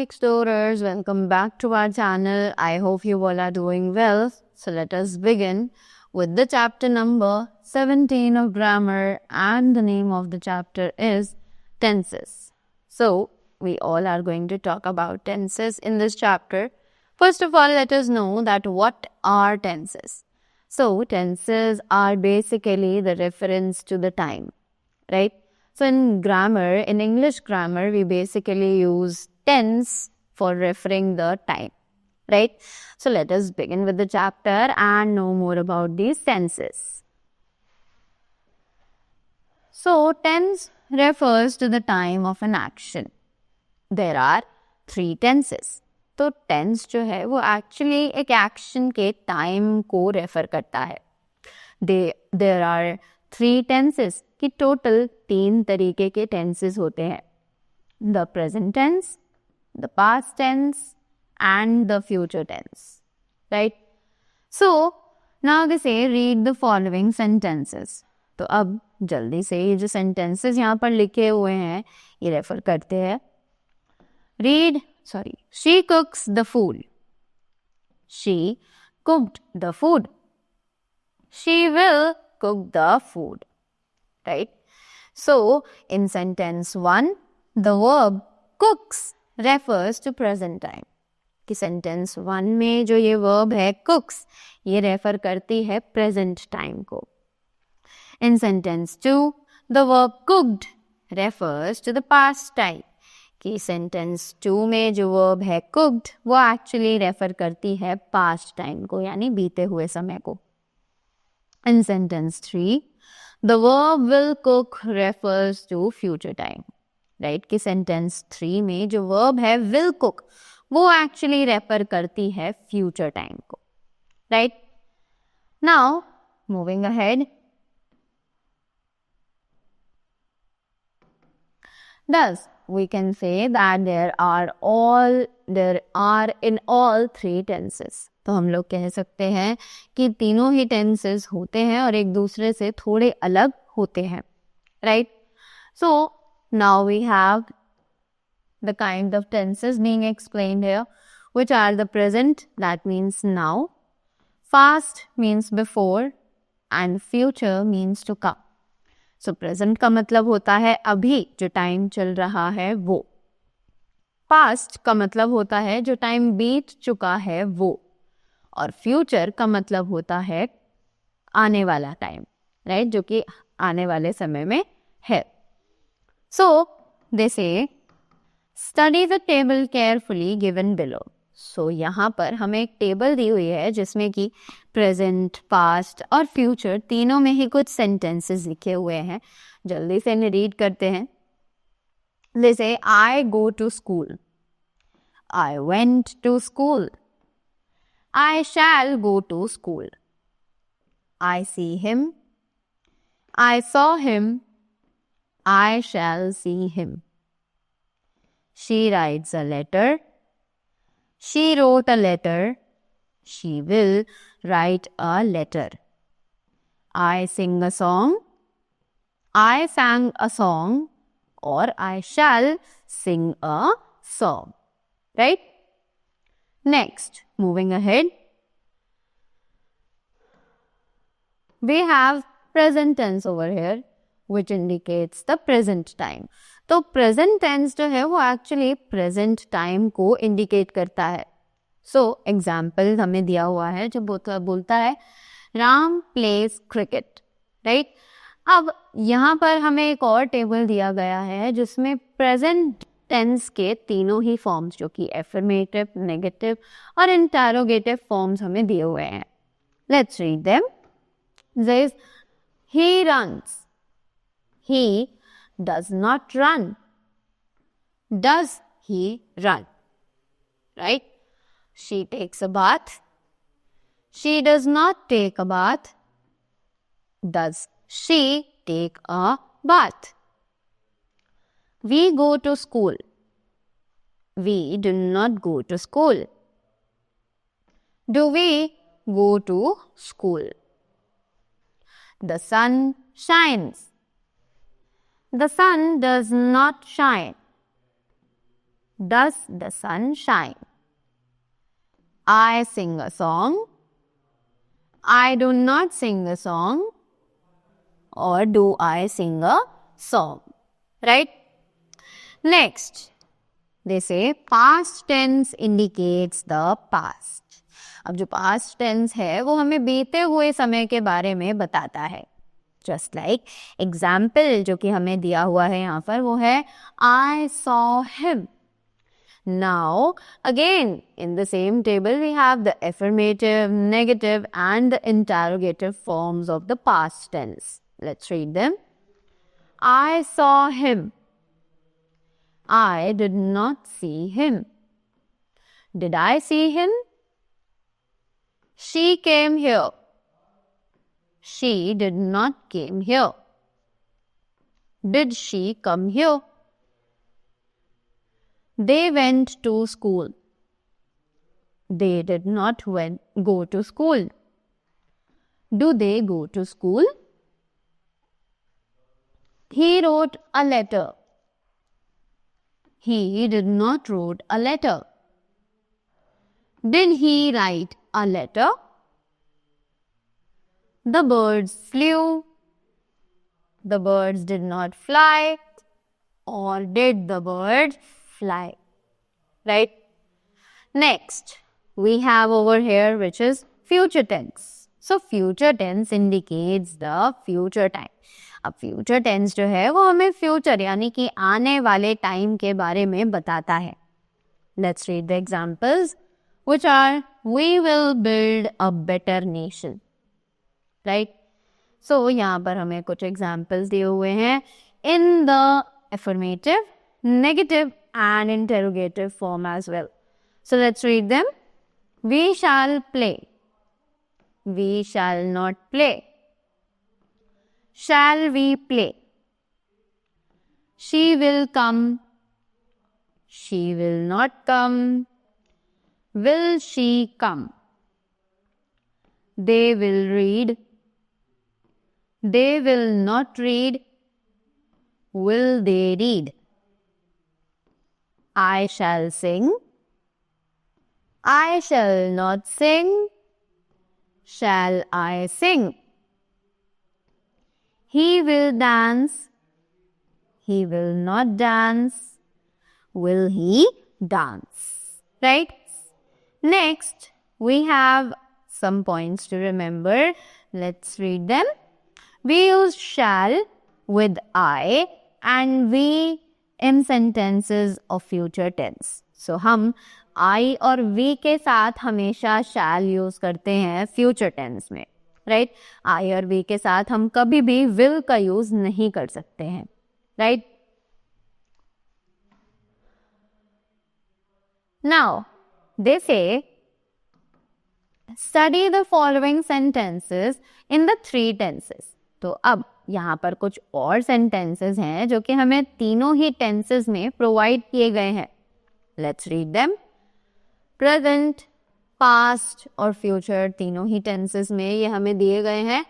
explorers, welcome back to our channel. I hope you all are doing well. So let us begin with the chapter number 17 of grammar, and the name of the chapter is tenses. So we all are going to talk about tenses in this chapter. First of all, let us know that what are tenses. So tenses are basically the reference to the time, right? So in grammar, in English grammar, we basically use tense for referring the time, right? So let us begin with the chapter and know more about these tenses. So tense refers to the time of an action. There are 3 tenses. तो tense जो है वो actually एक action के time को refer करता है. There are 3 tenses कि total 3 तरीके के tenses होते हैं. The present tense, the past tense and the future tense. Right? So, now they say read the following sentences. तो अब जल्दी से ये जो sentences यहाँ पर लिखे हुए हैं ये refer करते हैं. She cooks the food. She cooked the food. She will cook the food. Right? So, in sentence 1, the verb cooks refers to present time. कि sentence 1 में जो ये verb है cooks, ये refer करती है present time को. In sentence 2, the verb cooked refers to the past time. कि sentence 2 में जो verb है cooked, वो actually refer करती है past time को, यानी बीते हुए समय को. In sentence 3, the verb will cook refers to future time. Right? कि sentence 3 में जो verb है will cook, वो actually refer करती है future time को. Right? Now, moving ahead. Thus, we can say that there are in all 3 tenses. तो हम लोग कह सकते हैं कि तीनों ही tenses होते हैं और एक दूसरे से थोड़े अलग होते हैं. Right? So, now we have the kind of tenses being explained here, which are the present, that means now, past means before, and future means to come. So, present का मतलब होता है अभी जो टाइम चल रहा है वो. Past का मतलब होता है जो टाइम बीत चुका है वो. और future का मतलब होता है आने वाला टाइम, राइट, जो कि आने वाले समय में है. So, they say, study the table carefully given below. So, यहाँ पर हमें एक टेबल दी हुई है जिसमें कि प्रेजेंट, पास्ट और फ्यूचर तीनों में ही कुछ सेंटेंसेस लिखे हुए हैं. जल्दी से इन्हें रीड करते हैं. They say, I go to school. I went to school. I shall go to school. I see him. I saw him. I shall see him. She writes a letter. She wrote a letter. She will write a letter. I sing a song. I sang a song. Or I shall sing a song. Right? Next, moving ahead. We have present tense over here, which indicates the present time. तो present tense जो है वो actually present time को indicate करता है. So, example हमें दिया हुआ है जो बोलता है राम plays cricket, right? अब यहाँ पर हमें एक और टेबल दिया गया है जिसमें present tense के तीनों ही forms जो कि affirmative, negative और interrogative forms हमें दिए हुए हैं. Let's read them. Says, he runs. He does not run. Does he run? Right? She takes a bath. She does not take a bath. Does she take a bath? We go to school. We do not go to school. Do we go to school? The sun shines. The sun does not shine. Does the sun shine? I sing a song. I do not sing a song. Or do I sing a song? Right? Next, they say past tense indicates the past. अब जो past tense है वो हमें बीते हुए समय के बारे में बताता है. Just like example जो कि हमें दिया हुआ है यहाँ पर वो है I saw him. Now, again, in the same table, we have the affirmative, negative, and the interrogative forms of the past tense. Let's read them. I saw him. I did not see him. Did I see him? She came here. She did not came here. Did she come here? They went to school. They did not go to school. Do they go to school? He wrote a letter. He did not wrote a letter. Did he write a letter? The birds flew. The birds did not fly. Or did the birds fly? Right? Next, we have over here which is future tense. So, future tense indicates the future time. अब future tense जो है वो हमें future यानी कि आने वाले time के बारे में बताता है. Let's read the examples which are we will build a better nation. Right? So, यहाँ पर हमें कुछ examples दिए हुए हैं in the affirmative, negative and interrogative form as well. So, let's read them. We shall play. We shall not play. Shall we play? She will come. She will not come. Will she come? They will read. They will not read. Will they read? I shall sing. I shall not sing. Shall I sing? He will dance. He will not dance. Will he dance? Right? Next, we have some points to remember. Let's read them. We use shall with I and we in sentences of future tense. So, हम I और we के साथ हमेशा shall use करते हैं future tense में. Right? I और we के साथ हम कभी भी will का use नहीं कर सकते हैं. Right? Now, they say, study the following sentences in the three tenses. तो अब यहाँ पर कुछ और sentences हैं जो कि हमें तीनों ही tenses में provide किए गए हैं. Let's read them. Present, past और future तीनों ही tenses में ये हमें दिए गए हैं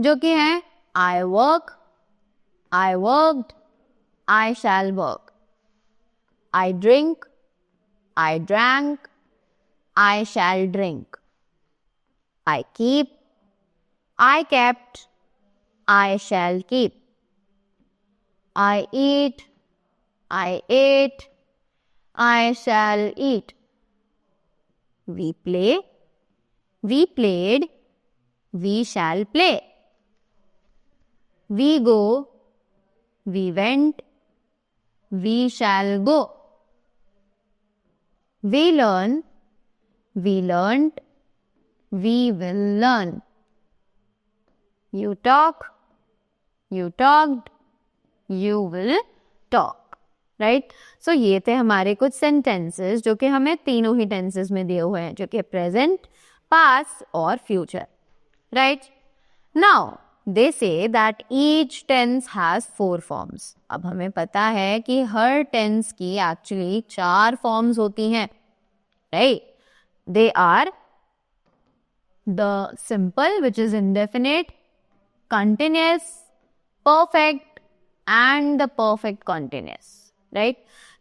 जो कि हैं I work, I worked, I shall work. I drink, I drank, I shall drink. I keep, I kept, I shall keep. I eat, I ate, I shall eat. We play, we played, we shall play. We go, we went, we shall go. We learn, we learned, we will learn. You talk, you talked, you will talk. Right? So, ये थे हमारे कुछ sentences जो कि हमें तीनों ही tenses में दिए हुए हैं जो कि present, past और future. Right? Now, they say that each tense has 4 forms. अब हमें पता है कि हर tense की actually 4 forms होती हैं. Right? They are the simple, which is indefinite, continuous, perfect, and the perfect continuous. Right?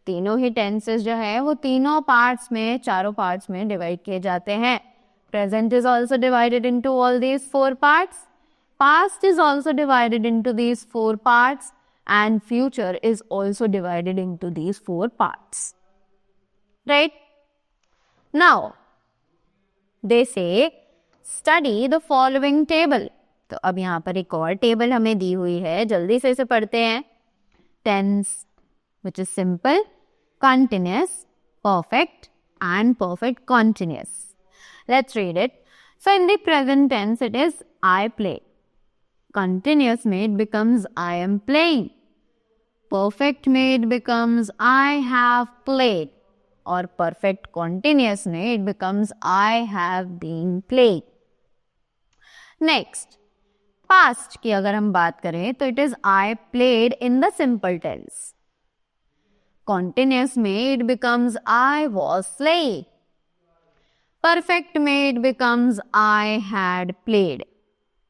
तीनों ही टेंसेस जो है वो तीनों पार्ट्स में, चारों पार्ट्स में डिवाइड किए जाते हैं. Present is also divided into all these 4 parts. Past is also divided into these 4 parts and future is also divided into these 4 parts. Right? Now, they say study the following table. तो अब यहाँ पर एक और table हमें दी हुई है, जल्दी से इसे पढ़ते हैं. Tense, which is simple, continuous, perfect and perfect continuous. Let's read it. So in the present tense it is I play. Continuous में it becomes I am playing. Perfect में it becomes I have played. और perfect continuous में it becomes I have been playing. Next, past की अगर हम बात करें तो it is I played in the simple tense. Continuous में it becomes I was playing. Perfect में it becomes I had played.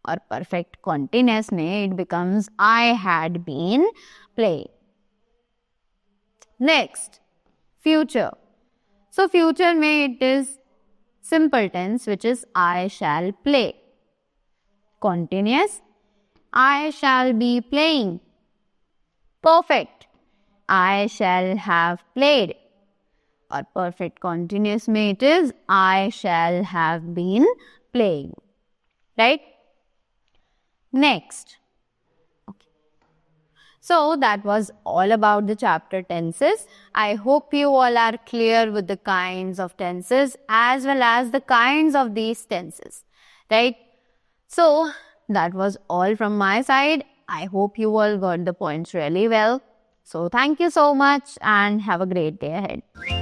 और perfect continuous में it becomes I had been playing. Next, future. So future में it is simple tense which is I shall play. Continuous, I shall be playing. Perfect, I shall have played. और perfect continuous में it is I shall have been playing. Right? Next. Okay. So that was all about the chapter tenses. I hope you all are clear with the kinds of tenses as well as the kinds of these tenses. Right? So that was all from my side. I hope you all got the points really well. So thank you so much and have a great day ahead.